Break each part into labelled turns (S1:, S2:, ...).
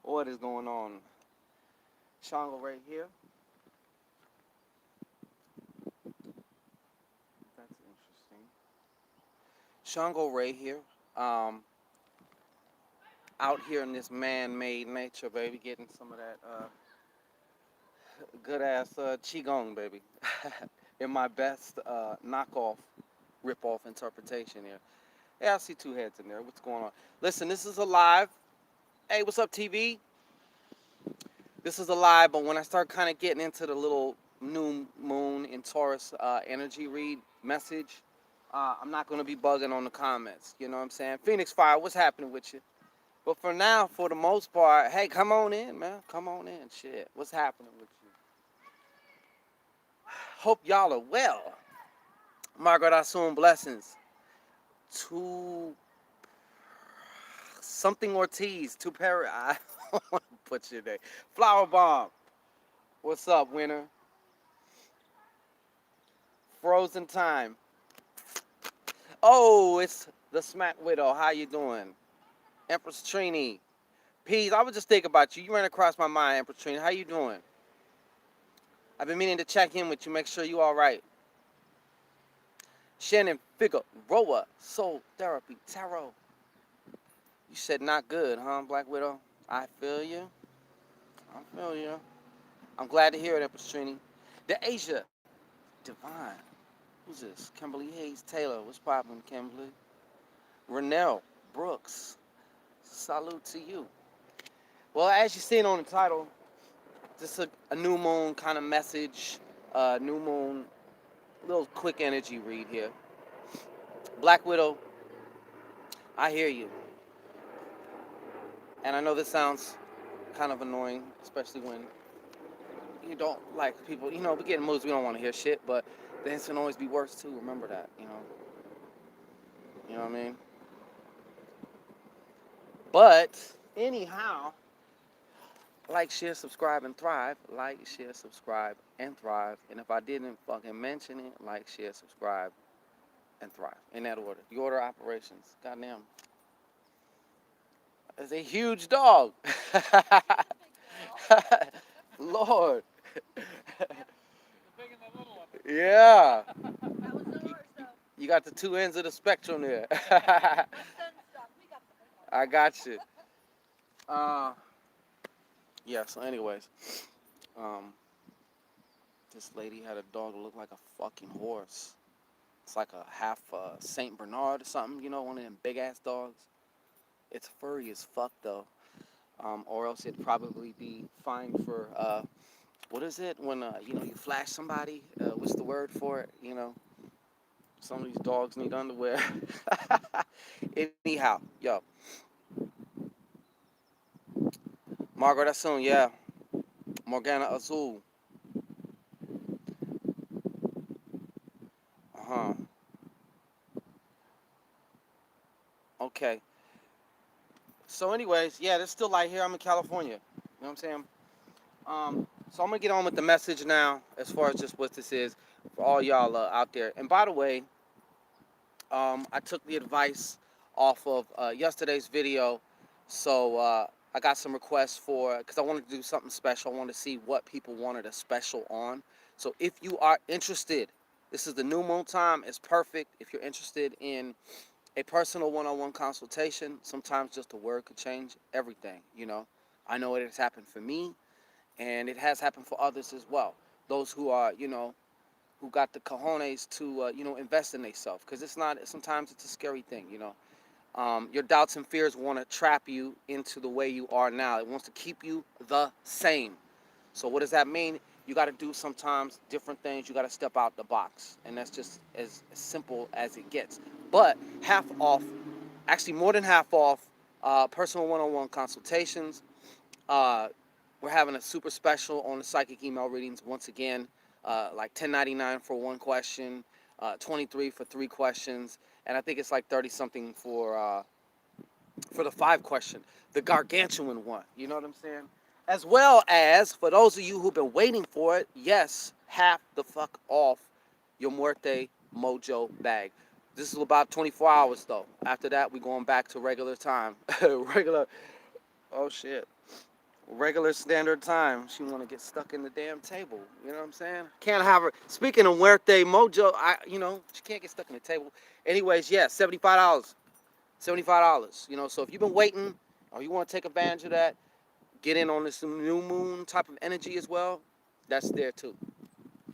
S1: What is going on? ShanGO right here. That's interesting. ShanGO right here. Um, Out here in this man-made nature, baby, getting some of that good ass qigong, baby. In my best knockoff, rip-off interpretation here. Yeah, I see two heads in there. What's going on? Listen, this is a live. Hey, what's up, TV? This is a live, but when I start kind of getting into the little new moon in Taurus energy read message, I'm not going to be bugging on the comments. You know what I'm saying? Phoenix Fire, what's happening with you? But for now, for the most part, hey, come on in, man. Come on in. Shit. What's happening with you? Hope y'all are well. Margaret, I assume blessings. To something Ortiz, to Perry. I don't want to put your name. Flower Bomb. What's up, winner? Frozen Time. Oh, it's the Smack Widow. How you doing? Empress Trini. Peace. I was just thinking about you. You ran across my mind, Empress Trini. How you doing? I've been meaning to check in with you, make sure you all right. Shannon Figueroa, Soul Therapy, Tarot. You said not good, huh, Black Widow? I feel you. I feel you. I'm glad to hear it, Empress Trini. The Asia Divine. Who's this? Kimberly Hayes Taylor. What's poppin', Kimberly? Renell Brooks. Salute to you. Well, as you seen on the title, just a new moon kind of message. New moon, little quick energy read here. Black Widow, I hear you. And I know this sounds kind of annoying, especially when you don't like people. You know, we get in moods we don't want to hear shit, but things can always be worse too. Remember that, you know. You know what I mean? But anyhow, like, share, subscribe, and thrive. Like, share, subscribe, and thrive. And if I didn't fucking mention it, like, share, subscribe, and thrive. In that order. The order of operations. Goddamn. It's a huge dog. Lord. Yeah. You got the two ends of the spectrum there. I got you. Uh, yeah, so anyways. Um, this lady had a dog that looked like a fucking horse. It's like a half Saint Bernard or something, you know, one of them big ass dogs. It's furry as fuck though. Or else it'd probably be fine for what is it when you know, you flash somebody? What's the word for it? You know, some of these dogs need underwear. Anyhow, yo, Margaret Assun, yeah, Morgana Azul, uh huh. Okay. So, anyways, yeah, there's still light here. I'm in California. You know what I'm saying? So I'm gonna get on with the message now, as far as just what this is for all y'all out there. And by the way, I took the advice off of yesterday's video, so I got some requests for, because I wanted to do something special. I wanted to see what people wanted a special on. So if you are interested, this is the new moon time. It's perfect if you're interested in a personal one-on-one consultation. Sometimes just a word could change everything. You know, I know it has happened for me, and it has happened for others as well. Those who are, you know, who got the cojones to, you know, invest in themselves. Because it's not, sometimes it's a scary thing, you know. Your doubts and fears want to trap you into the way you are now. It wants to keep you the same. So what does that mean? You got to do sometimes different things. You got to step out the box. And that's just as simple as it gets. But half off, actually more than half off, personal one-on-one consultations. Uh, we're having a super special on the psychic email readings once again, like 10.99 for one question, 23 for three questions, and I think it's like 30 something for the five question, the gargantuan one. You know what I'm saying? As well as for those of you who've been waiting for it, yes, half the fuck off your Muerte Mojo bag. This is about 24 hours though. After that, we're going back to regular time. Regular. Oh shit. regular standard time. She want to get stuck in the damn table. You know what I'm saying? Can't have her. Speaking of Muerte Mojo, she can't get stuck in the table. Anyways, yeah, $75. $75. So if you've been waiting or you want to take advantage of that, get in on this new moon type of energy as well. That's there too.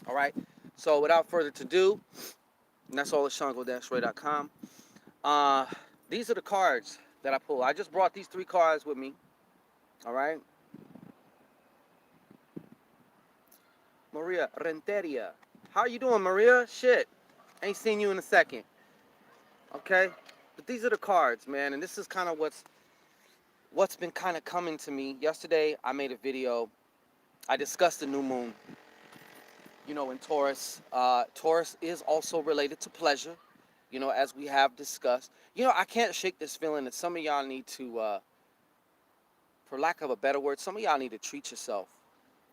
S1: All right. So without further ado, and that's all at ShanGO-Ray.com. Uh, these are the cards that I pull. I just brought these 3 cards with me. All right. Maria Renteria. How are you doing, Maria? Shit. Ain't seen you in a second. Okay? But these are the cards, man, and this is kind of what's been kind of coming to me. Yesterday, I made a video. I discussed the new moon, in Taurus. Taurus is also related to pleasure, as we have discussed. I can't shake this feeling that some of y'all need to, for lack of a better word, some of y'all need to treat yourself.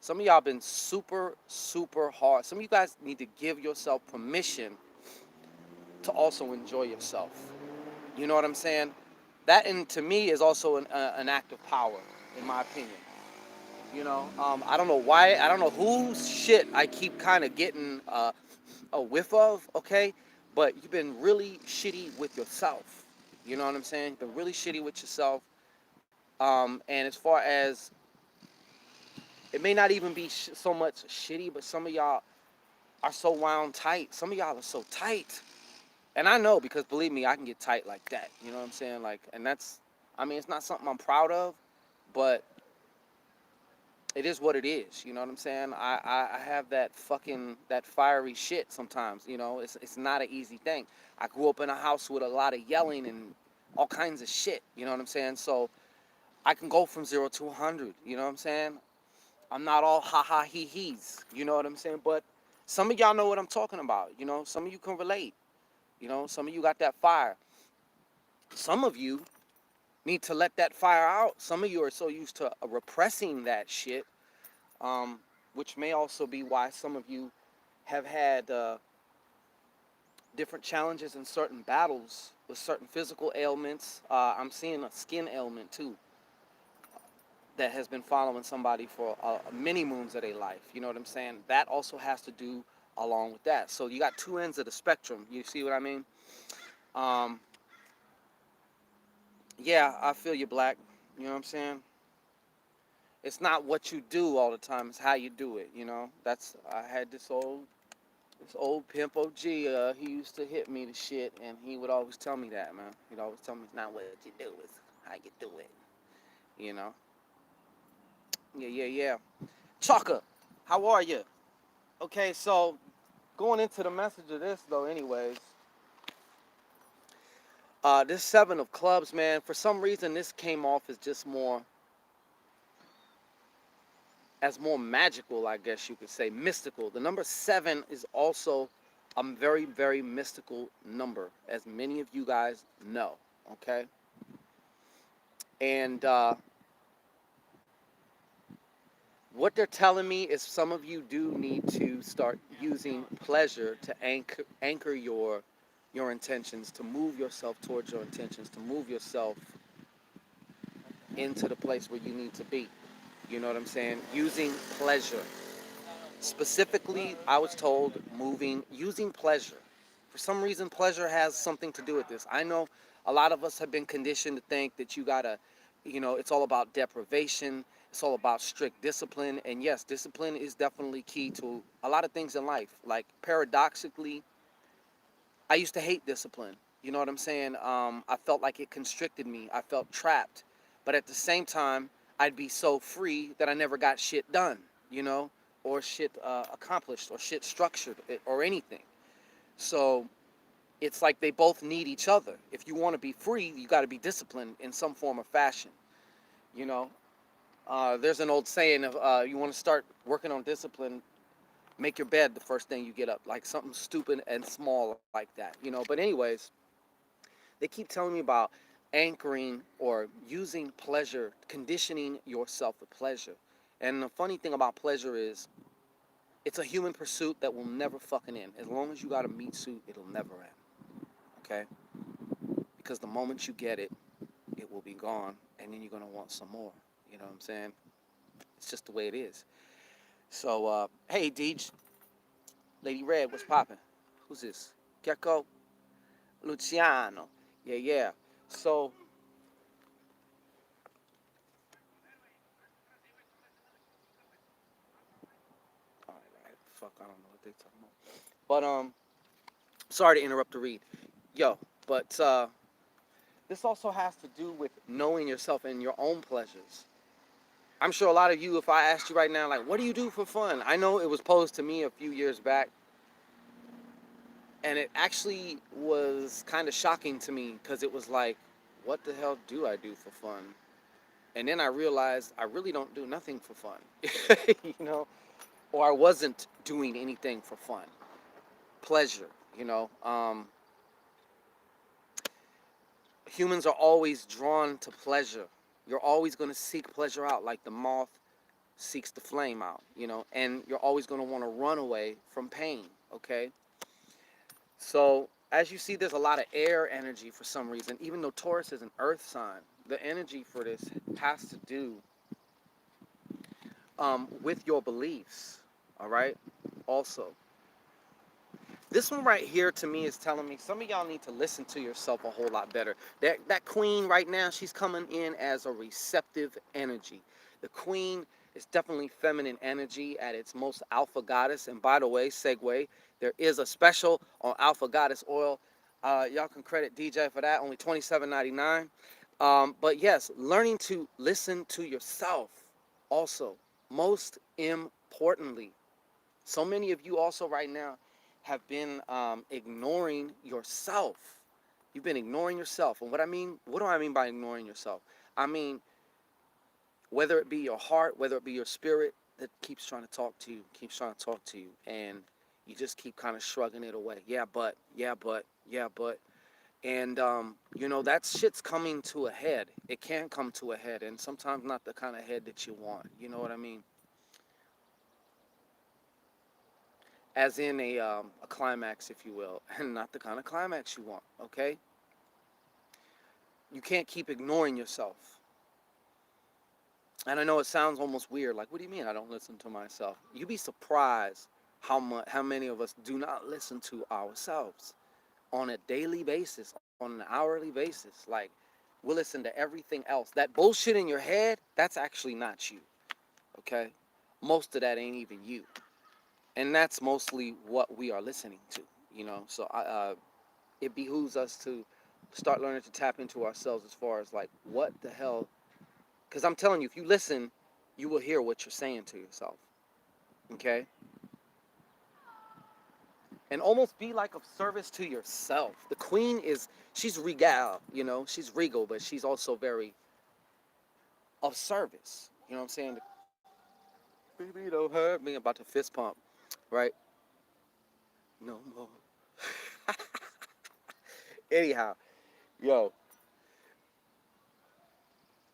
S1: Some of y'all been super, super hard. Some of you guys need to give yourself permission to also enjoy yourself. You know what I'm saying? That, and to me, is also an act of power, in my opinion. I don't know why. I don't know whose shit I keep kind of getting a whiff of, okay? But you've been really shitty with yourself. You know what I'm saying? You've been really shitty with yourself. And as far as, it may not even be so much shitty, but some of y'all are so wound tight. Some of y'all are so tight. And I know, because believe me, I can get tight like that. You know what I'm saying? Like, and that's, it's not something I'm proud of, but it is what it is. You know what I'm saying? I have that fiery shit sometimes. It's not an easy thing. I grew up in a house with a lot of yelling and all kinds of shit. You know what I'm saying? So I can go from 0 to 100. You know what I'm saying? I'm not all ha ha he he's. You know what I'm saying? But some of y'all know what I'm talking about. Some of you can relate. Some of you got that fire. Some of you need to let that fire out. Some of you are so used to repressing that shit, which may also be why some of you have had different challenges in certain battles with certain physical ailments. I'm seeing a skin ailment too that has been following somebody for many moons of their life. You know what I'm saying? That also has to do along with that. So you got 2 ends of the spectrum. You see what I mean? Um, yeah, I feel you, Black. You know what I'm saying? It's not what you do all the time; it's how you do it. That's, I had this old pimp OG. He used to hit me to shit, and he would always tell me that, man. He'd always tell me it's not what you do; it's how you do it. You know? Yeah, yeah, yeah. Chaka, how are you? Okay, so going into the message of this, though, anyways. This 7 of clubs, man. For some reason, this came off as just more magical, I guess you could say, mystical. The number 7 is also a very, very mystical number, as many of you guys know, okay? And what they're telling me is some of you do need to start using pleasure to anchor your intentions, to move yourself towards your intentions, to move yourself into the place where you need to be. You know what I'm saying? Using pleasure. Specifically, I was told using pleasure. For some reason, pleasure has something to do with this. I know a lot of us have been conditioned to think that you gotta, it's all about deprivation. It's all about strict discipline. And yes, discipline is definitely key to a lot of things in life. Like, paradoxically, I used to hate discipline. You know what I'm saying? I felt like it constricted me. I felt trapped. But at the same time, I'd be so free that I never got shit done, or shit accomplished, or shit structured, or anything. So it's like they both need each other. If you want to be free, you got to be disciplined in some form or fashion. You know, there's an old saying of you want to start working on discipline, make your bed the first thing you get up, like something stupid and small like that. But anyways, they keep telling me about anchoring or using pleasure, conditioning yourself with pleasure. And the funny thing about pleasure is it's a human pursuit that will never fucking end. As long as you got a meat suit, it'll never end. Okay? Because the moment you get it, it will be gone, and then you're gonna want some more. You know what I'm saying? It's just the way it is. So, hey, Deej, Lady Red, what's popping? Who's this? Gecko, Luciano. Yeah, yeah. So, all right, fuck, I don't know what they talking about. But sorry to interrupt the read. Yo, but this also has to do with knowing yourself and your own pleasures. I'm sure a lot of you, if I asked you right now, like, what do you do for fun? I know it was posed to me a few years back, and it actually was kind of shocking to me because it was like, what the hell do I do for fun? And then I realized I really don't do nothing for fun, you know, or I wasn't doing anything for fun, pleasure, you know. Humans are always drawn to pleasure. You're always going to seek pleasure out, like the moth seeks the flame out, you know, and you're always going to want to run away from pain, okay? So, as you see, there's a lot of air energy for some reason, even though Taurus is an earth sign. The energy for this has to do with your beliefs, all right? Also, this one right here to me is telling me some of y'all need to listen to yourself a whole lot better. That queen right now, she's coming in as a receptive energy. The queen is definitely feminine energy at its most alpha goddess. And by the way, segue, there is a special on alpha goddess oil. Y'all can credit DJ for that, only $27.99. But yes, learning to listen to yourself also, most importantly. So many of you also right now have been ignoring yourself. You've been ignoring yourself. And what do I mean by ignoring yourself? I mean, whether it be your heart, whether it be your spirit that keeps trying to talk to you, keeps trying to talk to you, and you just keep kind of shrugging it away. Yeah, but, yeah, but, yeah, but. And, you know, that shit's coming to a head. It can come to a head, and sometimes not the kind of head that you want. You know what I mean? As in a climax, if you will, and not the kind of climax you want, okay? You can't keep ignoring yourself. And I know it sounds almost weird, like, what do you mean I don't listen to myself? You'd be surprised how many of us do not listen to ourselves on a daily basis, on an hourly basis. Like, we'll listen to everything else. That bullshit in your head, that's actually not you, okay? Most of that ain't even you. And that's mostly what we are listening to, you know? So it behooves us to start learning to tap into ourselves as far as like what the hell, because I'm telling you, if you listen, you will hear what you're saying to yourself, okay? And almost be like of service to yourself. The queen is, she's regal, you know, she's regal, but she's also very of service, you know what I'm saying? Baby, don't hurt me, about to fist pump, right? No more. Anyhow, yo,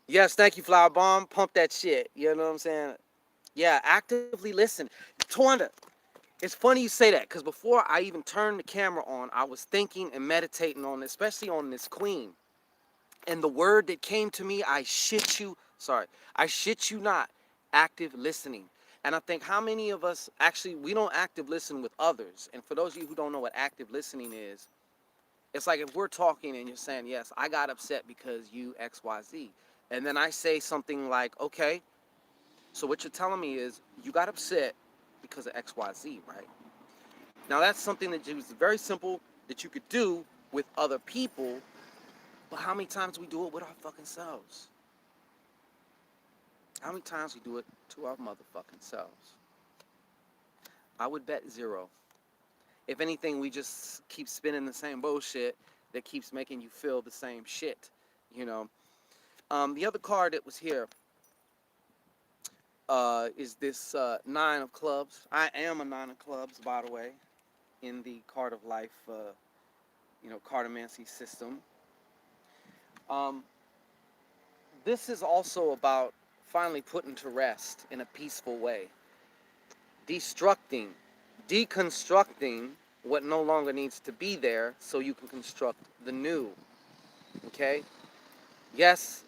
S1: yes, thank you, Flower Bomb. Pump that shit. You know what I'm saying? Yeah, actively listen. Twanda, it's funny you say that because before I even turned the camera on, I was thinking and meditating on, especially on this queen. And the word that came to me, I shit you not, active listening. And I think how many of us actually, we don't active listen with others. And for those of you who don't know what active listening is, it's like if we're talking and you're saying, yes, I got upset because you XYZ. And then I say something like, okay, so what you're telling me is you got upset because of XYZ, right? Now that's something that is very simple that you could do with other people, but how many times do we do it with our fucking selves? How many times we do it to our motherfucking selves? I would bet zero. If anything, we just keep spinning the same bullshit that keeps making you feel the same shit, you know? The other card that was here is this Nine of Clubs. I am a Nine of Clubs, by the way, in the Card of Life, cartomancy system. Um, this is also about finally putting to rest in a peaceful way, destructing, deconstructing what no longer needs to be there so you can construct the new, okay? Yes,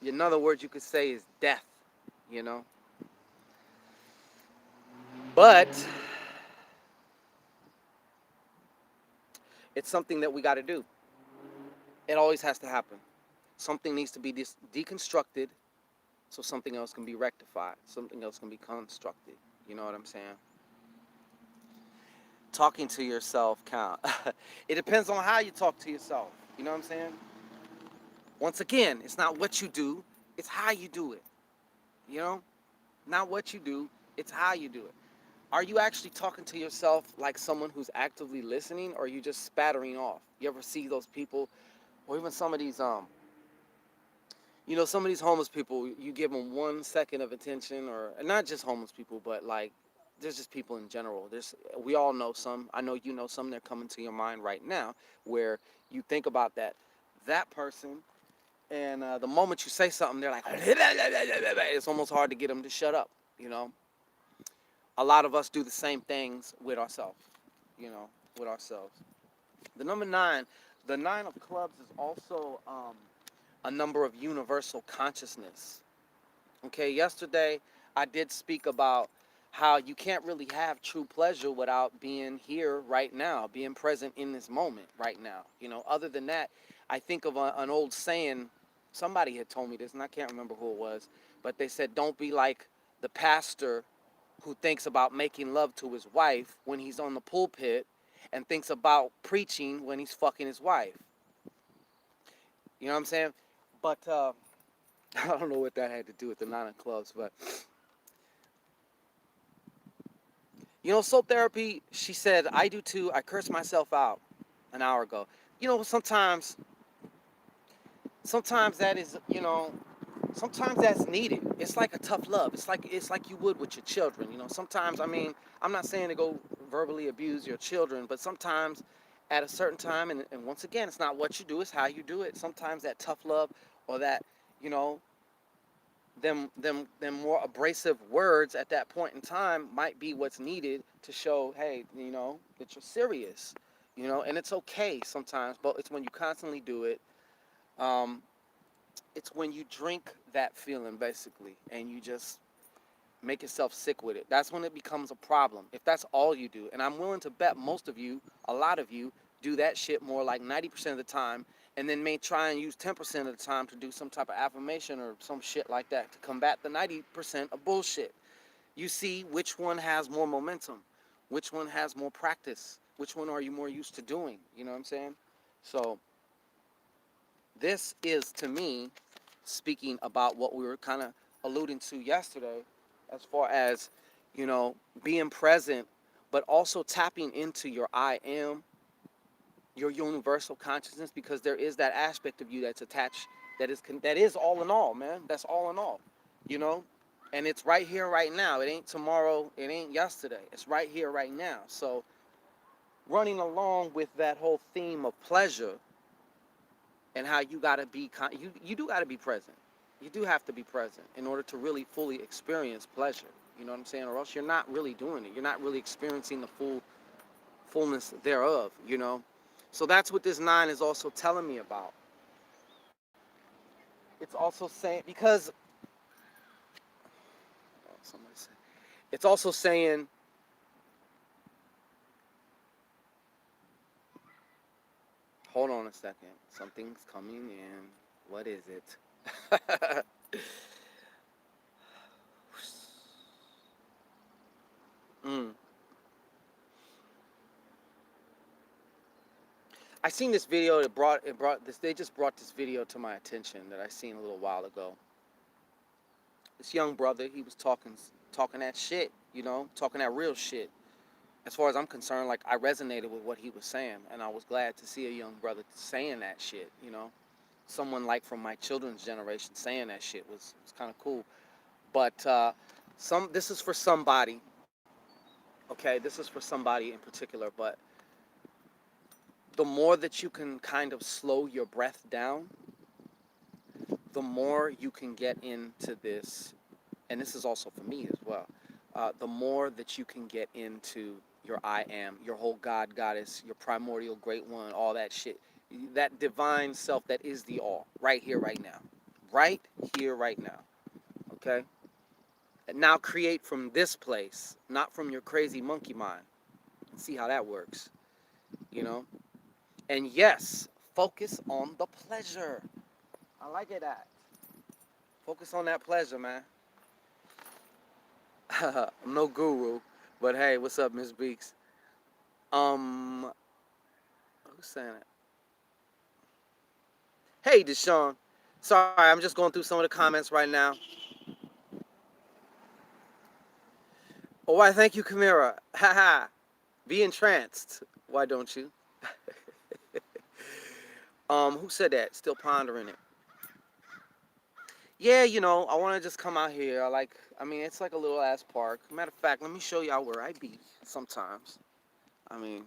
S1: another word you could say is death, you know? But it's something that we got to do. It always has to happen. Something needs to be deconstructed so something else can be rectified. Something else can be constructed. You know what I'm saying? Talking to yourself count. It depends on how you talk to yourself. You know what I'm saying? Once again, it's not what you do, it's how you do it. You know? Not what you do, it's how you do it. Are you actually talking to yourself like someone who's actively listening, or are you just spattering off? You ever see those people, or even some of these some of these homeless people, you give them 1 second of attention, or not just homeless people, but like there's just people in general. We all know some. I know you know some that are coming to your mind right now, where you think about that person, and the moment you say something, they're like, it's almost hard to get them to shut up. You know, a lot of us do the same things with ourselves. You know, with ourselves. The number nine, the nine of clubs is also a number of universal consciousness. Okay, yesterday I did speak about how you can't really have true pleasure without being here right now, being present in this moment right now. You know, other than that, I think of an old saying. Somebody had told me this, and I can't remember who it was, but they said, don't be like the pastor who thinks about making love to his wife when he's on the pulpit and thinks about preaching when he's fucking his wife. You know what I'm saying? But I don't know what that had to do with the nine of clubs, but soul therapy, she said, I do too. I cursed myself out an hour ago. Sometimes that is, sometimes that's needed. It's like a tough love. It's like you would with your children. Sometimes, I mean, I'm not saying to go verbally abuse your children, but sometimes at a certain time, and once again, it's not what you do, it's how you do it. Sometimes that tough love, or that, you know, them more abrasive words at that point in time might be what's needed to show, hey, that you're serious. And it's okay sometimes, but it's when you constantly do it. um it's when you drink that feeling, basically, and you just make yourself sick with it. That's when it becomes a problem. If that's all you do, and I'm willing to bet most of you, a lot of you, do that shit more like 90% of the time, and then may try and use 10% of the time to do some type of affirmation or some shit like that to combat the 90% of bullshit. You see which one has more momentum, which one has more practice, which one are you more used to doing. You know what I'm saying? So this is, to me, speaking about what we were kind of alluding to yesterday, as far as, being present, but also tapping into your I am, your universal consciousness, because there is that aspect of you that's attached, that is all in all, man. That's all in all, you know, and it's right here, right now. It ain't tomorrow. It ain't yesterday. It's right here, right now. So, running along with that whole theme of pleasure, and how you gotta be, you do gotta be present. You do have to be present in order to really fully experience pleasure. You know what I'm saying? Or else you're not really doing it. You're not really experiencing the fullness thereof. So that's what this nine is also telling me about. It's also saying, because somebody said, it's also saying, hold on a second, something's coming in. What is it? mm. I seen this video. It brought this. They just brought this video to my attention that I seen a little while ago. This young brother, he was talking that shit. Talking that real shit. As far as I'm concerned, like, I resonated with what he was saying, and I was glad to see a young brother saying that shit. Someone like from my children's generation saying that shit was kind of cool. But this is for somebody. Okay, this is for somebody in particular. But the more that you can kind of slow your breath down, the more you can get into this, and this is also for me as well, the more that you can get into your I am, your whole God, goddess, your primordial great one, all that shit, that divine self that is the all, right here, right now. Right here, right now. Okay? Now create from this place, not from your crazy monkey mind. See how that works, you know? And yes, focus on the pleasure. I like it that. Focus on that pleasure, man. I'm no guru, but hey, what's up, Miss Beaks? Um, who's saying it? Hey, Deshaun. Sorry, I'm just going through some of the comments right now. Oh, why, thank you, Kamira. Haha. Be entranced. Why don't you? Who said that? Still pondering it. Yeah, I want to just come out here. It's like a little ass park. Matter of fact, let me show y'all where I be sometimes. I mean,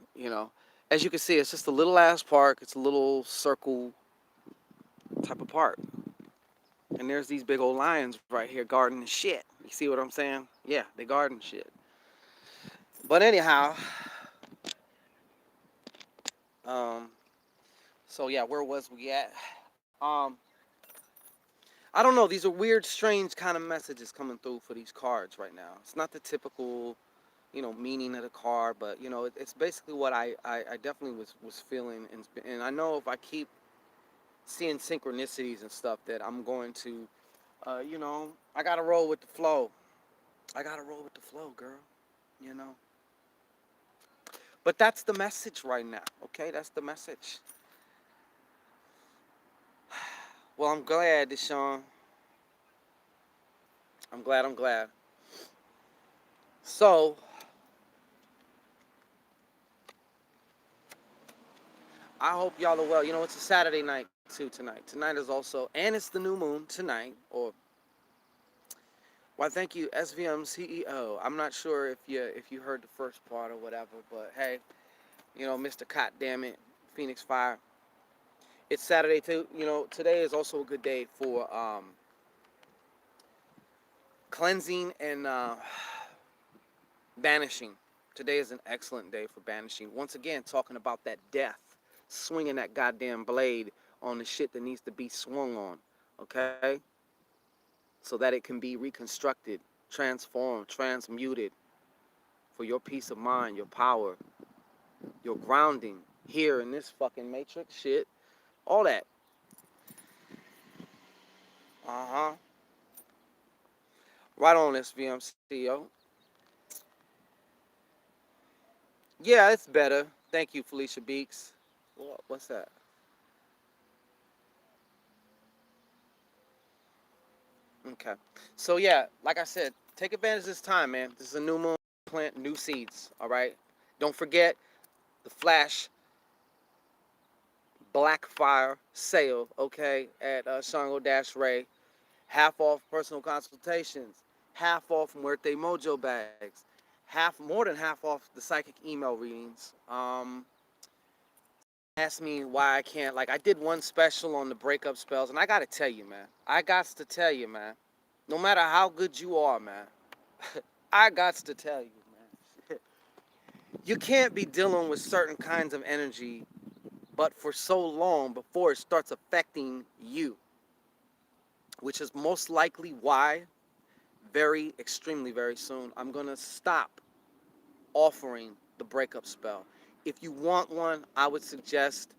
S1: as you can see, it's just a little ass park. It's a little circle type of park. And there's these big old lions right here guarding the shit. You see what I'm saying? Yeah, they guarding shit. But anyhow, um, so yeah, where was we at? I don't know. These are weird, strange kind of messages coming through for these cards right now. It's not the typical, meaning of the card, but it's basically what I definitely was feeling, and I know if I keep seeing synchronicities and stuff that I'm going to, I gotta roll with the flow. I gotta roll with the flow, girl. You know. But that's the message right now. Okay, that's the message. Well, I'm glad, Deshaun. I'm glad. I'm glad. So, I hope y'all are well. It's a Saturday night too tonight. Tonight is also, and it's the new moon tonight. Or, why? Thank you, SVM CEO. I'm not sure if you heard the first part or whatever, but hey, Mr. Cot, damn it, Phoenix Fire. It's Saturday too. Today is also a good day for cleansing and banishing. Today is an excellent day for banishing. Once again, talking about that death, swinging that goddamn blade on the shit that needs to be swung on, okay? So that it can be reconstructed, transformed, transmuted for your peace of mind, your power, your grounding here in this fucking matrix shit, all that. Uh-huh. Right on, SVM CEO. Yeah, it's better. Thank you, Felicia Beeks. What's that? Okay. So yeah, like I said, take advantage of this time, man. This is a new moon, plant new seeds. All right. Don't forget the flash Blackfire sale. Okay, at ShanGO Ray. Half off personal consultations. Half off Muerte Mojo bags. More than half off the psychic email readings. Ask me why I can't. Like I did one special on the breakup spells, and I gotta tell you, man. I gots to tell you, man. No matter how good you are, man. I gots to tell you, man. You can't be dealing with certain kinds of energy, but for so long before it starts affecting you, which is most likely why, very, extremely, very soon, I'm gonna stop offering the breakup spell. If you want one, I would suggest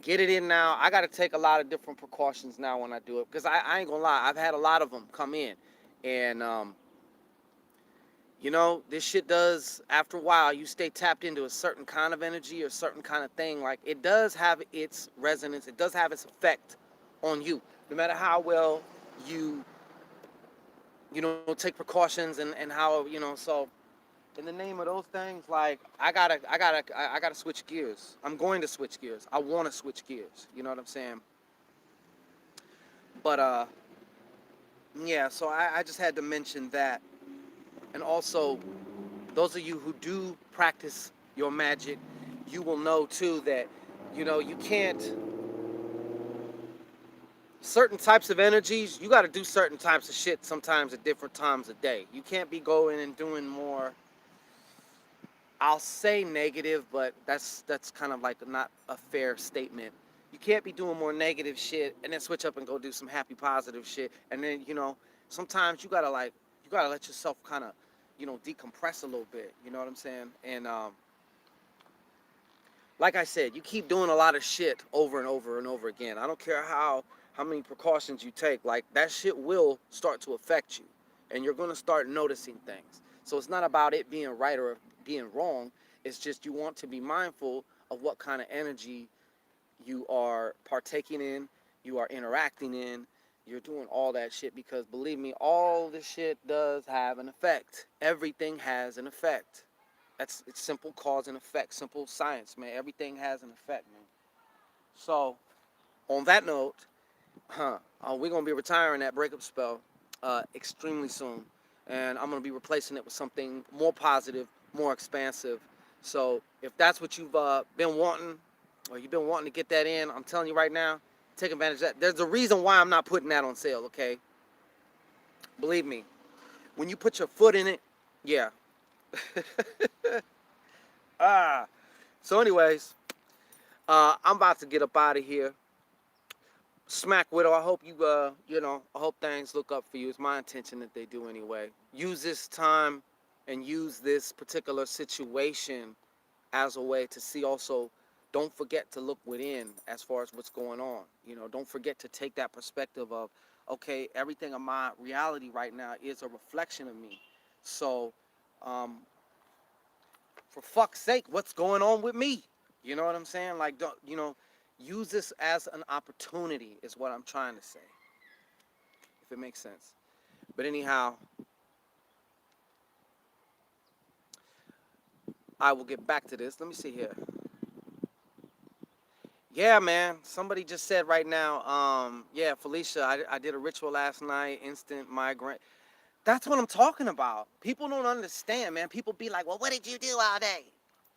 S1: get it in now. I got to take a lot of different precautions now when I do it because I ain't gonna lie. I've had a lot of them come in, and this shit does, after a while, you stay tapped into a certain kind of energy or a certain kind of thing. Like, it does have its resonance. It does have its effect on you. No matter how well you, take precautions and how, so in the name of those things, like, I gotta switch gears. I'm going to switch gears. I want to switch gears. You know what I'm saying? But, yeah, so I just had to mention that. And also, those of you who do practice your magic, you will know too that, you can't, certain types of energies, you got to do certain types of shit sometimes at different times of day. You can't be going and doing more, I'll say negative, but that's kind of like not a fair statement. You can't be doing more negative shit and then switch up and go do some happy positive shit. And then, sometimes you got to like, you gotta let yourself kind of, decompress a little bit. You know what I'm saying? And like I said, you keep doing a lot of shit over and over and over again. I don't care how many precautions you take. Like that shit will start to affect you, and you're gonna start noticing things. So it's not about it being right or being wrong. It's just you want to be mindful of what kind of energy you are partaking in, you are interacting in, you're doing all that shit because believe me, all this shit does have an effect. Everything has an effect. It's simple cause and effect, simple science, man. Everything has an effect, man. So, on that note, we're gonna be retiring that breakup spell extremely soon, and I'm gonna be replacing it with something more positive, more expansive. So, if that's what you've been wanting, or you've been wanting to get that in, I'm telling you right now, take advantage of that. There's a reason why I'm not putting that on sale, okay? Believe me, when you put your foot in it, yeah. ah. So, anyways, I'm about to get up out of here. Smack Widow, I hope I hope things look up for you. It's my intention that they do anyway. Use this time and use this particular situation as a way to see also. Don't forget to look within as far as what's going on. Don't forget to take that perspective of, okay, everything in my reality right now is a reflection of me. So, um, for fuck's sake, what's going on with me? You know what I'm saying? Like, don't, use this as an opportunity, is what I'm trying to say, if it makes sense. But anyhow, I will get back to this. Let me see here. Yeah, man. Somebody just said right now, yeah, Felicia, I did a ritual last night, instant migraine. That's what I'm talking about. People don't understand, man. People be like, well, what did you do all day?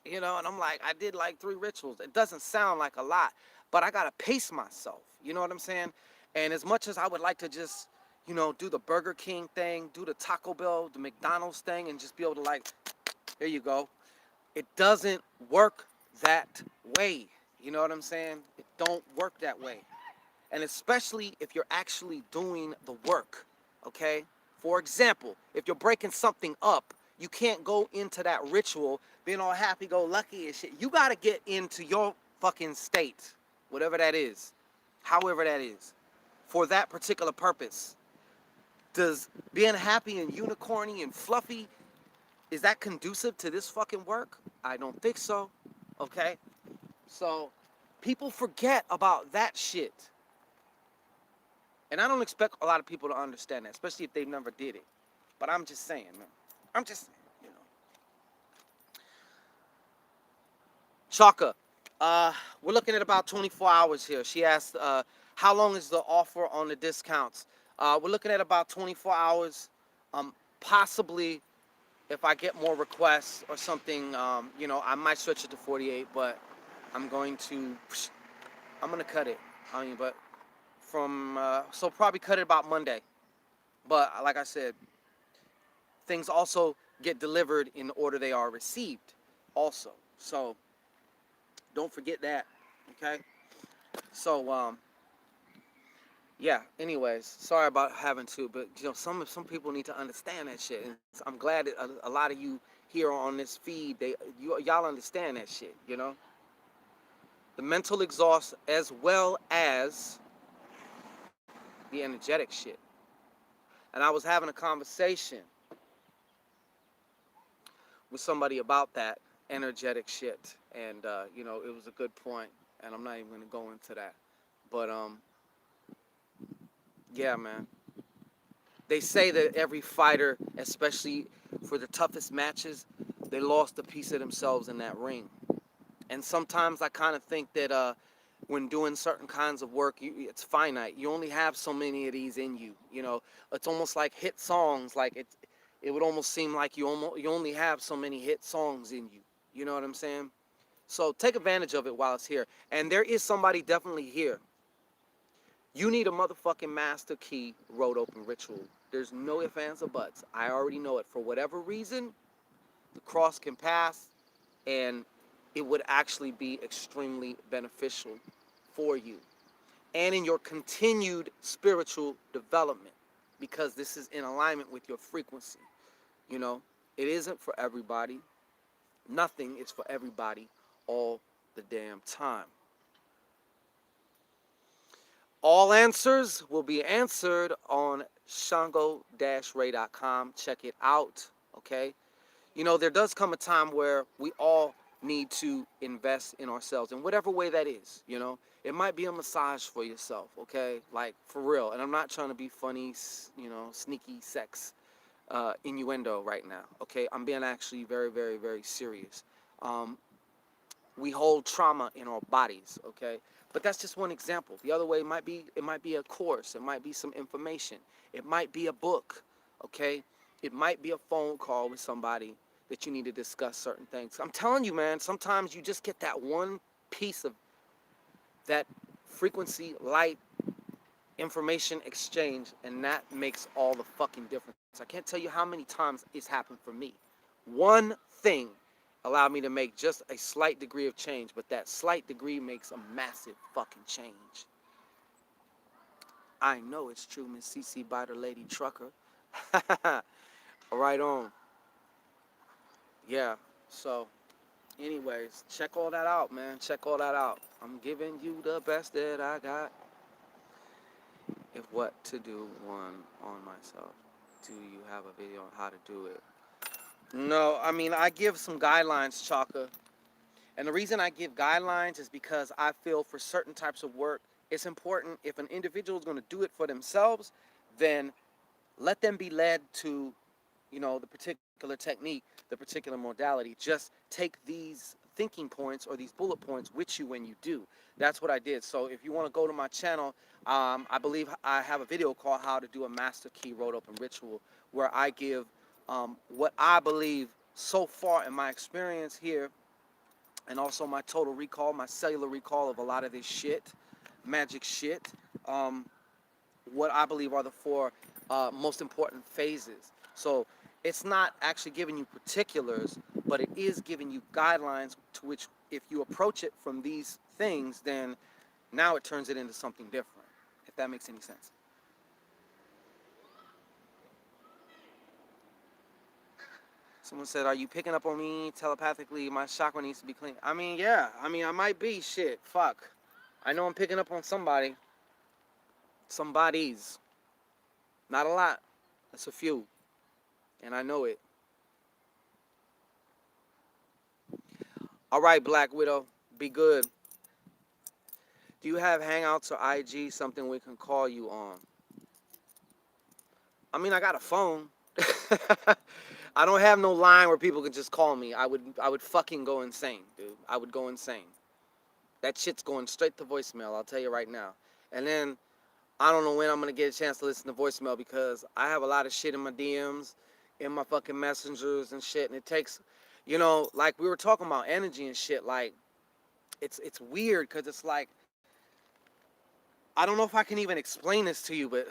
S1: And I'm like, I did like 3 rituals. It doesn't sound like a lot, but I got to pace myself. You know what I'm saying? And as much as I would like to just, do the Burger King thing, do the Taco Bell, the McDonald's thing, and just be able to like, here you go. It doesn't work that way. You know what I'm saying? It don't work that way. And especially if you're actually doing the work, okay? For example, if you're breaking something up, you can't go into that ritual being all happy-go-lucky and shit. You gotta get into your fucking state, whatever that is, however that is, for that particular purpose. Does being happy and unicorny and fluffy, is that conducive to this fucking work? I don't think so, okay? So, people forget about that shit. And I don't expect a lot of people to understand that, especially if they've never did it. But I'm just saying, man. I'm just saying, Chaka, we're looking at about 24 hours here. She asked, how long is the offer on the discounts? We're looking at about 24 hours. Possibly, if I get more requests or something, I might switch it to 48, but I'm going to cut it. But so probably cut it about Monday. But like I said, things also get delivered in the order they are received also. So don't forget that, okay? So yeah, anyways, sorry about having to, but some people need to understand that shit. And I'm glad that a lot of you here on this feed, y'all understand that shit, The mental exhaust as well as the energetic shit. And I was having a conversation with somebody about that energetic shit, and it was a good point, and I'm not even gonna go into that, but yeah, man. They say that every fighter, especially for the toughest matches, they lost a piece of themselves in that ring. And sometimes I kind of think that when doing certain kinds of work, it's finite. You only have so many of these in you. It's almost like hit songs. Like it would almost seem like you only have so many hit songs in you. You know what I'm saying? So take advantage of it while it's here. And there is somebody definitely here. You need a motherfucking master key road open ritual. There's no ifs, ands, or buts. I already know it. For whatever reason, the cross can pass, and it would actually be extremely beneficial for you and in your continued spiritual development. because this is in alignment with your frequency. You know, it isn't for everybody. Nothing is for everybody all the damn time. All answers will be answered on shango-ray.com. Check it out, okay? You know, there does come a time where we all need to invest in ourselves in whatever way that is, you know? It might be a massage for yourself, okay? Like, for real. And I'm not trying to be funny, you know, sneaky sex innuendo right now, okay? I'm being actually very, very, very serious. We hold trauma in our bodies, okay? But that's just one example. The other way might be, it might be a course, it might be some information, it might be a book, okay? It might be a phone call with somebody that you need to discuss certain things. I'm telling you, man, sometimes you just get that one piece of that frequency, light, information exchange, and that makes all the fucking difference. I can't tell you how many times it's happened for me. One thing allowed me to make just a slight degree of change, but that slight degree makes a massive fucking change. I know it's true, Miss CC Biter Lady Trucker. Right on. Yeah, so anyways, check all that out, man. Check all that out. I'm giving you the best that I got. If what to do one on myself. Do you have a video on how to do it? No, I mean, I give some guidelines, Chaka. And the reason I give guidelines is because I feel for certain types of work, it's important if an individual is going to do it for themselves, then let them be led to, you know, the particular technique, the particular modality. Just take these thinking points or these bullet points with you when you do. That's what I did. So if you want to go to my channel, I believe I have a video called How to Do a Master Key Road Open Ritual, where I give what I believe so far in my experience here, and also my total recall, my cellular recall of a lot of this shit, magic shit, what I believe are the four most important phases. So it's not actually giving you particulars, but it is giving you guidelines to which if you approach it from these things, then now it turns it into something different, if that makes any sense. Someone said, are you picking up on me telepathically? My chakra needs to be clean. I mean, yeah. I mean, I might be. Shit. Fuck. I know I'm picking up on somebody. Somebody's. Not a lot. That's a few. And I know it. All right, Black Widow. Be good. Do you have Hangouts or IG, something we can call you on? I mean, I got a phone. I don't have no line where people can just call me. I would fucking go insane, dude. I would go insane. That shit's going straight to voicemail, I'll tell you right now. And then I don't know when I'm gonna get a chance to listen to voicemail because I have a lot of shit in my DMs, in my fucking messengers and shit, and it takes, you know, like we were talking about energy and shit, like it's weird because it's like I don't know if I can even explain this to you, but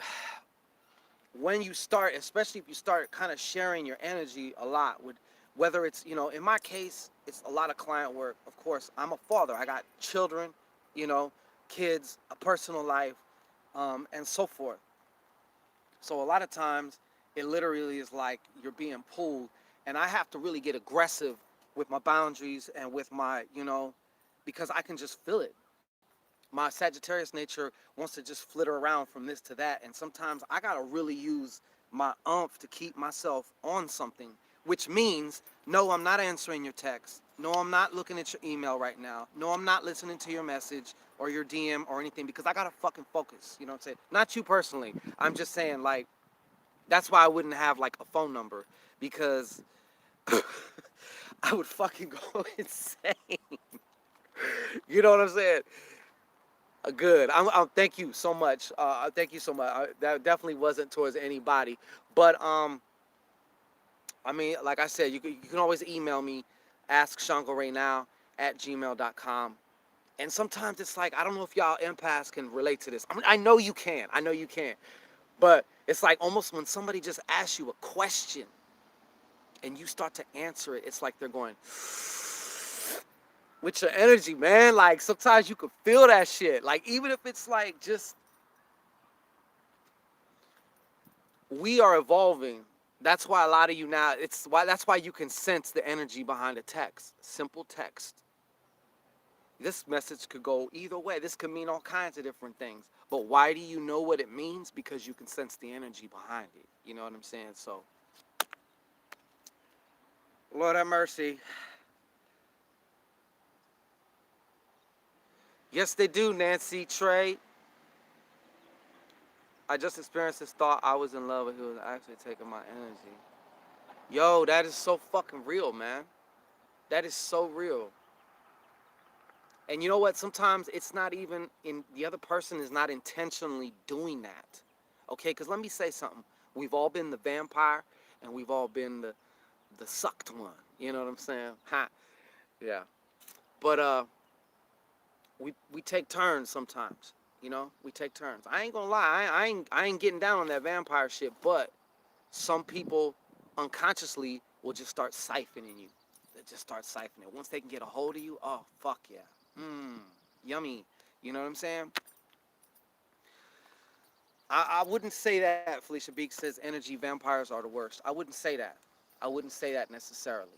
S1: when you start, especially if you start kind of sharing your energy a lot with, whether it's, you know, in my case, it's a lot of client work. Of course, I'm a father. I got children, you know, kids, a personal life, and so forth. So a lot of times it literally is like you're being pulled, and I have to really get aggressive with my boundaries and with my, you know, because I can just feel it. My Sagittarius nature wants to just flitter around from this to that, and sometimes I gotta really use my umph to keep myself on something, which means no, I'm not answering your text. No, I'm not looking at your email right now. No, I'm not listening to your message or your DM or anything because I gotta fucking focus. You know what I'm saying? Not you personally. I'm just saying, like, that's why I wouldn't have like a phone number because I would fucking go insane. You know what I'm saying? Good. Thank you so much. Thank you so much. That definitely wasn't towards anybody, but I mean, like I said, you can always email me, askshangoraynow@gmail.com. And sometimes it's like I don't know if y'all empaths can relate to this. I mean, I know you can. I know you can. But it's like almost when somebody just asks you a question and you start to answer it, it's like they're going with your energy, man. Like sometimes you can feel that shit. Like even if it's like just We are evolving. That's why a lot of you now, that's why you can sense the energy behind a text. Simple text. This message could go either way. This could mean all kinds of different things. But why do you know what it means? Because you can sense the energy behind it. You know what I'm saying? So, Lord have mercy. Yes, they do, Nancy, Trey. I just experienced this thought I was in love with who was actually taking my energy. Yo, that is so fucking real, man. That is so real. And you know what? Sometimes it's not even in the other person is not intentionally doing that. Okay, because let me say something. We've all been the vampire and we've all been the sucked one. You know what I'm saying? Ha. Yeah. But we take turns sometimes. You know, we take turns. I ain't gonna lie, I ain't getting down on that vampire shit, but some people unconsciously will just start siphoning you. They just start siphoning. Once they can get a hold of you, oh fuck yeah. Yummy. You know what I'm saying? I wouldn't say that Felicia Beek says energy vampires are the worst. I wouldn't say that. I wouldn't say that necessarily.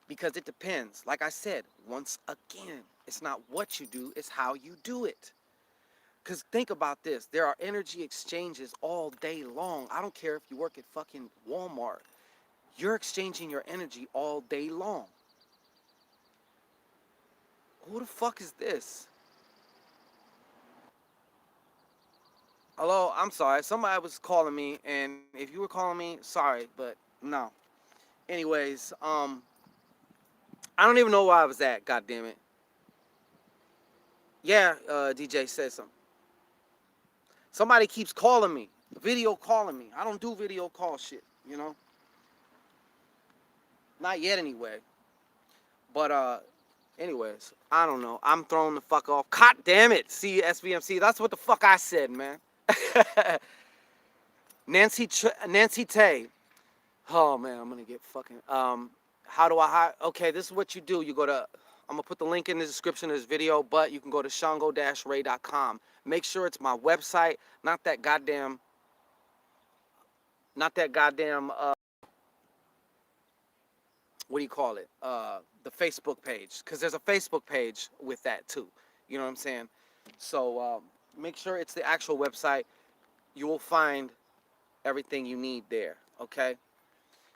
S1: Because it depends. Like I said, once again, it's not what you do, it's how you do it. Because think about this. There are energy exchanges all day long. I don't care if you work at fucking Walmart. You're exchanging your energy all day long. Who the fuck is this? Hello, I'm sorry. Somebody was calling me, and if you were calling me, sorry, but no. Anyways, I don't even know where I was at, god damn it. Yeah, DJ said something. Somebody keeps calling me, video calling me. I don't do video call shit, you know? Not yet anyway. But anyways, I don't know. I'm thrown the fuck off. God damn it. See SVMC. That's what the fuck I said, man. Nancy Tay. Oh man, I'm gonna get fucking how do I hire? Okay, this is what you do. You go to I'm gonna put the link in the description of this video, but you can go to shango-ray.com. Make sure it's my website, not that goddamn what do you call it? The Facebook page, because there's a Facebook page with that too. You know what I'm saying? So make sure it's the actual website. You will find everything you need there. Okay.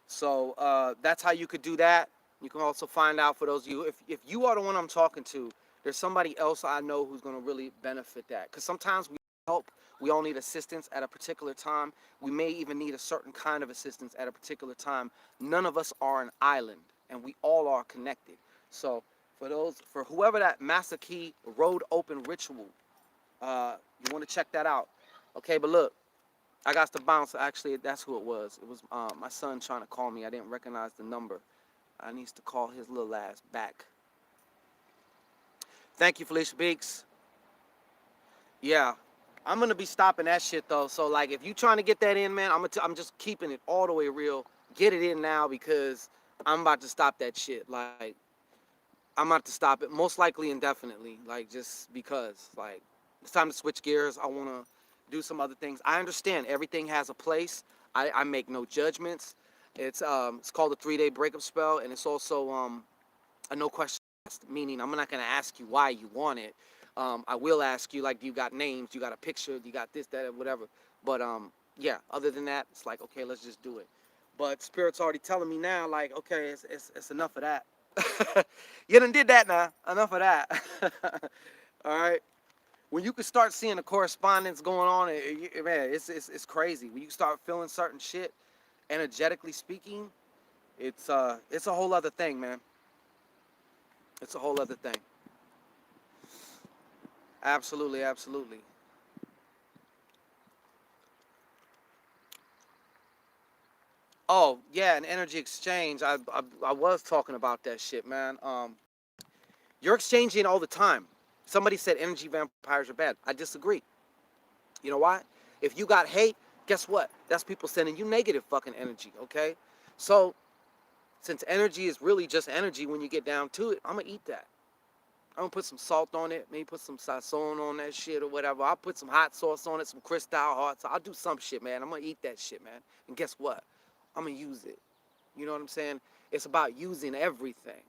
S1: So that's how you could do that. You can also find out for those of you if you are the one I'm talking to, there's somebody else I know who's going to really benefit that. Because sometimes we help. We all need assistance at a particular time. We may even need a certain kind of assistance at a particular time. None of us are an island, and we all are connected. So for whoever that Master Key Road Open Ritual, you want to check that out. Okay, but look, I got to bounce. Actually, that's who it was. It was my son trying to call me. I didn't recognize the number. I needs to call his little ass back. Thank you, Felicia Beeks. Yeah. I'm gonna be stopping that shit though. So like, if you trying to get that in, man, I'm just keeping it all the way real. Get it in now because I'm about to stop that shit. Like, I'm about to stop it, most likely indefinitely. Like, just because, like, it's time to switch gears. I wanna do some other things. I understand everything has a place. I make no judgments. It's called a 3-day breakup spell, and it's also a no question asked, meaning I'm not gonna ask you why you want it. I will ask you, like, do you got names? Do you got a picture? Do you got this, that, whatever? But yeah, other than that, it's like, okay, let's just do it. But Spirit's already telling me now, like, okay, it's enough of that. You done did that now. Enough of that. All right. When you can start seeing the correspondence going on, man, it's crazy. When you start feeling certain shit, energetically speaking, it's a whole other thing, man. It's a whole other thing. Absolutely, absolutely. Oh yeah, an energy exchange. I was talking about that shit, man. You're exchanging all the time. Somebody said energy vampires are bad. I disagree. You know why? If you got hate, guess what? That's people sending you negative fucking energy. Okay, so since energy is really just energy when you get down to it, I'm gonna eat that. I'm gonna put some salt on it, maybe put some sazon on that shit or whatever. I'll put some hot sauce on it, some crystal hearts. I'll do some shit, man. I'm gonna eat that shit, man. And guess what? I'm gonna use it. You know what I'm saying? It's about using everything.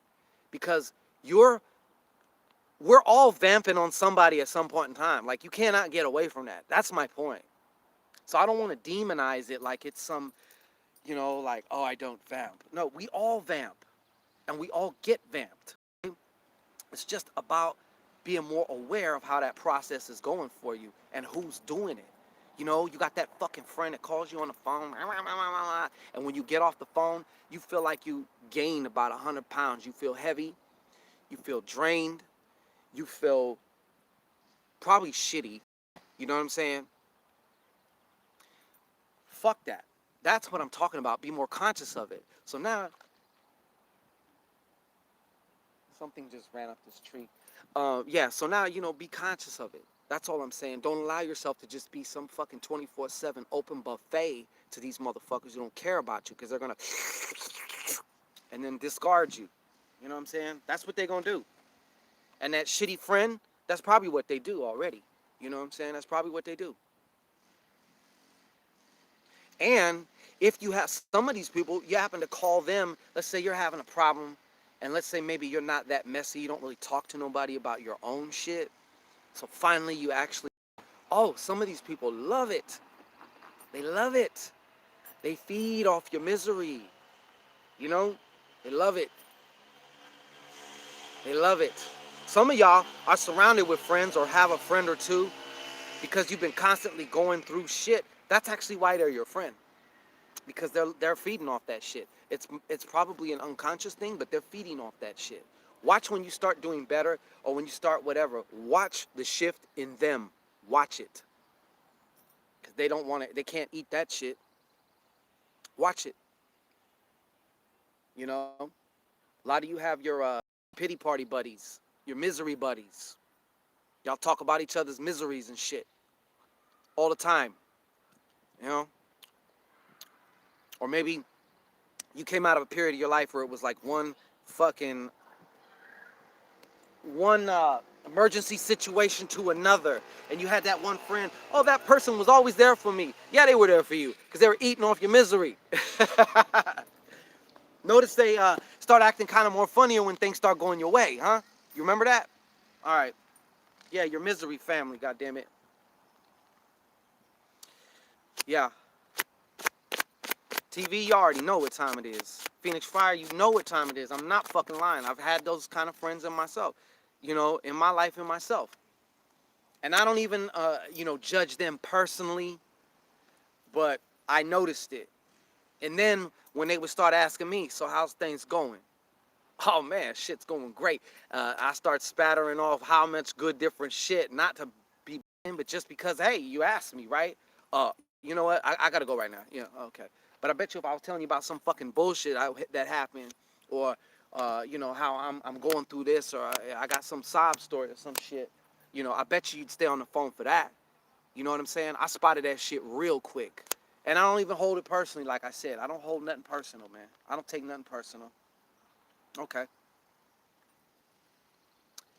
S1: Because we're all vamping on somebody at some point in time. Like, you cannot get away from that. That's my point. So I don't want to demonize it like it's some, like, oh, I don't vamp. No, we all vamp. And we all get vamped. It's just about being more aware of how that process is going for you and who's doing it. You got that fucking friend that calls you on the phone, and when you get off the phone, you feel like you gained about 100 pounds. You feel heavy. You feel drained. You feel probably shitty. You know what I'm saying? Fuck that. That's what I'm talking about. Be more conscious of it. So now, something just ran up this tree. So now, be conscious of it. That's all I'm saying. Don't allow yourself to just be some fucking 24/7 open buffet to these motherfuckers who don't care about you, because they're going to and then discard you. You know what I'm saying? That's what they're going to do. And that shitty friend, that's probably what they do already. You know what I'm saying? That's probably what they do. And if you have some of these people, you happen to call them, let's say you're having a problem, and let's say maybe you're not that messy, you don't really talk to nobody about your own shit. So finally you actually, some of these people love it. They love it. They feed off your misery. They love it. They love it. Some of y'all are surrounded with friends or have a friend or two because you've been constantly going through shit. That's actually why they're your friend. Because they're feeding off that shit. It's probably an unconscious thing, but they're feeding off that shit. Watch when you start doing better or when you start whatever. Watch the shift in them. Watch it. Because they don't want it. They can't eat that shit. Watch it. A lot of you have your pity party buddies, your misery buddies. Y'all talk about each other's miseries and shit all the time. Or maybe you came out of a period of your life where it was like one emergency situation to another, and you had that one friend. Oh, that person was always there for me. Yeah, they were there for you because they were eating off your misery. Notice they start acting kind of more funnier when things start going your way, huh? You remember that? All right. Yeah, your misery family, goddammit. Yeah. TV, you already know what time it is. Phoenix Fire, you know what time it is. I'm not fucking lying. I've had those kind of friends in myself, in my life in myself. And I don't even, judge them personally, but I noticed it. And then when they would start asking me, so how's things going? Oh man, shit's going great. I start spattering off how much good different shit, not to be, but just because, hey, you asked me, right? You know what? I gotta go right now. Yeah, okay. But I bet you if I was telling you about some fucking bullshit that happened, or how I'm going through this, or I got some sob story or some shit, I bet you'd stay on the phone for that. You know what I'm saying? I spotted that shit real quick. And I don't even hold it personally, like I said. I don't hold nothing personal, man. I don't take nothing personal. Okay.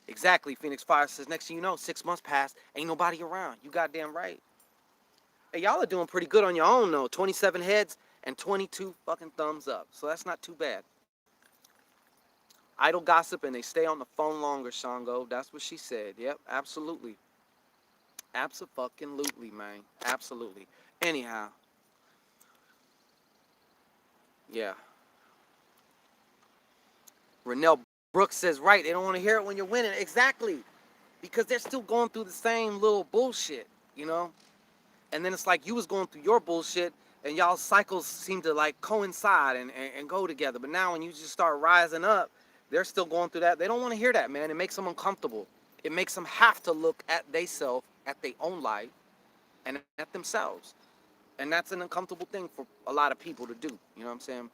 S1: Exactly, Phoenix Fire says, next thing you know, 6 months passed, ain't nobody around. You goddamn right. Hey, y'all are doing pretty good on your own, though. 27 heads and 22 fucking thumbs up. So that's not too bad. Idle gossip and they stay on the phone longer, ShanGO. That's what she said. Yep, absolutely. Abso-fucking-lutely, man. Absolutely. Anyhow. Yeah. Renell Brooks says, right, they don't want to hear it when you're winning. Exactly. Because they're still going through the same little bullshit, And then it's like you was going through your bullshit and y'all's cycles seem to like coincide and go together. But now when you just start rising up, they're still going through that. They don't want to hear that, man. It makes them uncomfortable. It makes them have to look at theyself, at their own life, and at themselves. And that's an uncomfortable thing for a lot of people to do. You know what I'm saying?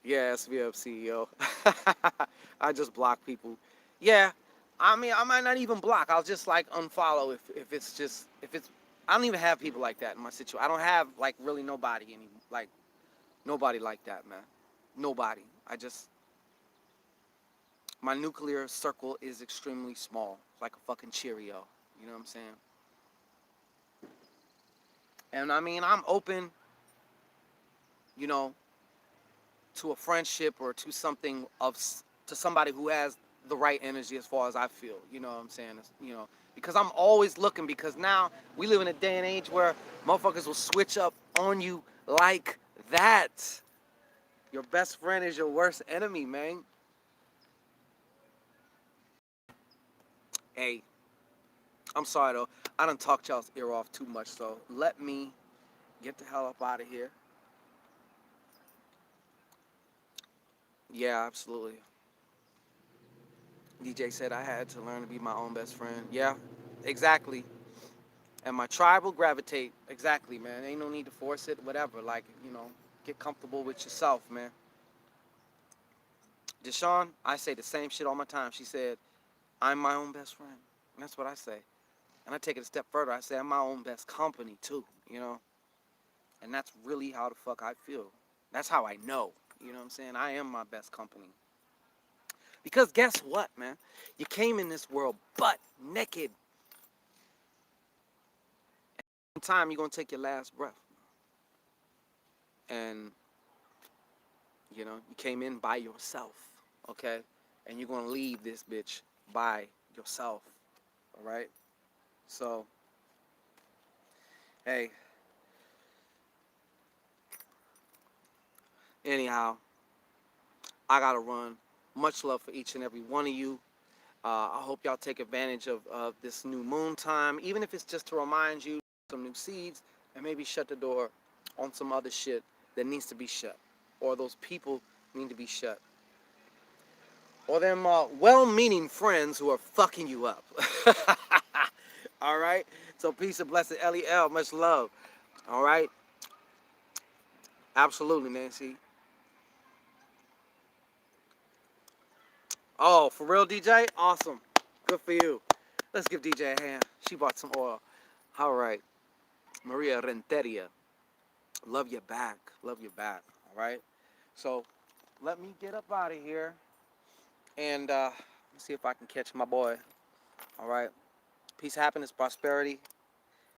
S1: Yeah, SVF CEO. I just block people. Yeah, I mean, I might not even block. I'll just like unfollow if it's. I don't even have people like that in my situation. I don't have like really nobody nobody like that, man. Nobody. I just My nuclear circle is extremely small, like a fucking Cheerio. You know what I'm saying? And I mean, I'm open, you know, to a friendship or to something to somebody who has the right energy as far as I feel. You know what I'm saying? Because I'm always looking, because now we live in a day and age where motherfuckers will switch up on you like that. Your best friend is your worst enemy, man. Hey, I'm sorry though. I done talked y'all's ear off too much, so let me get the hell up out of here. Yeah, absolutely. DJ said I had to learn to be my own best friend. Yeah, exactly. And my tribe will gravitate. Exactly, man. Ain't no need to force it, whatever. Like, get comfortable with yourself, man. Deshaun, I say the same shit all my time. She said, I'm my own best friend. And that's what I say. And I take it a step further. I say I'm my own best company, too, And that's really how the fuck I feel. That's how I know. You know what I'm saying? I am my best company. Because guess what, man? You came in this world butt naked. In time, you're going to take your last breath. And, you came in by yourself, okay? And you're going to leave this bitch by yourself, all right? So, hey, anyhow, I got to run. Much love for each and every one of you. I hope y'all take advantage of this new moon time, even if it's just to remind you some new seeds, and maybe shut the door on some other shit that needs to be shut, or those people need to be shut, or them well-meaning friends who are fucking you up. All right? So peace and blessing, LEL. Much love. All right? Absolutely, Nancy. Oh, for real, DJ? Awesome. Good for you. Let's give DJ a hand. She bought some oil. All right. Maria Renteria. Love you back. Love you back. All right? So let me get up out of here and see if I can catch my boy. All right? Peace, happiness, prosperity.